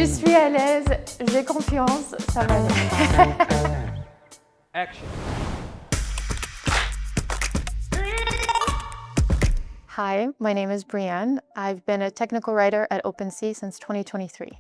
Je suis à l'aise, j'ai confiance, ça va aller. Action. Hi, my name is Brianne. I've been a technical writer at Opensee since 2023.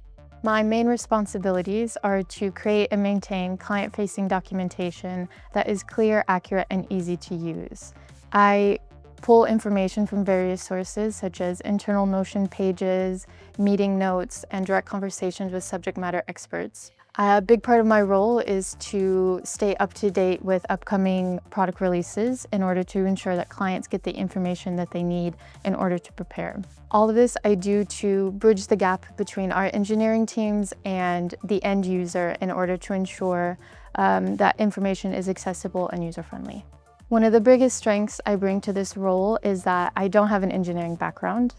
My main responsibilities are to create and maintain client-facing documentation that is clear, accurate, and easy to use. I pull information from various sources such as internal Notion pages, meeting notes, and direct conversations with subject matter experts. A big part of my role is to stay up to date with upcoming product releases in order to ensure that clients get the information that they need in order to prepare. All of this I do to bridge the gap between our engineering teams and the end user in order to ensure that information is accessible and user-friendly. One of the biggest strengths I bring to this role is that I don't have an engineering background.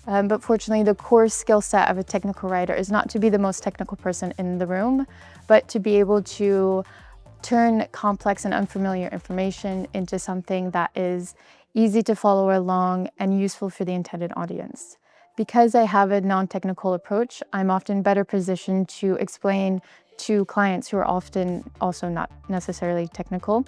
But fortunately, the core skill set of a technical writer is not to be the most technical person in the room, but to be able to turn complex and unfamiliar information into something that is easy to follow along and useful for the intended audience. Because I have a non-technical approach, I'm often better positioned to explain to clients who are often also not necessarily technical.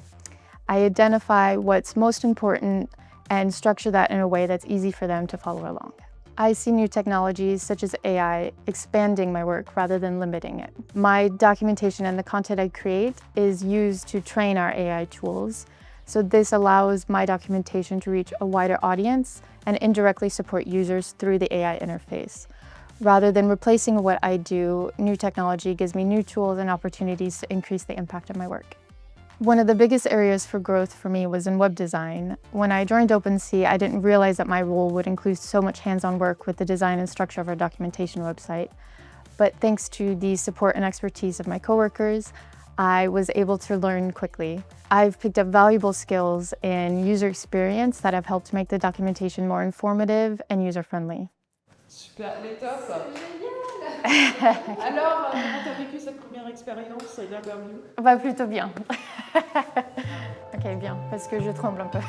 I identify what's most important and structure that in a way that's easy for them to follow along. I see new technologies such as AI expanding my work rather than limiting it. My documentation and the content I create is used to train our AI tools. So this allows my documentation to reach a wider audience and indirectly support users through the AI interface. Rather than replacing what I do, new technology gives me new tools and opportunities to increase the impact of my work. One of the biggest areas for growth for me was in web design. When I joined Opensee, I didn't realize that my role would include so much hands-on work with the design and structure of our documentation website. But thanks to the support and expertise of my coworkers, I was able to learn quickly. I've picked up valuable skills in user experience that have helped make the documentation more informative and user-friendly. Super, les top. Alors, comment tu as vécu cette première expérience d'interview? Bah, plutôt bien. Ok, bien, parce que je tremble un peu.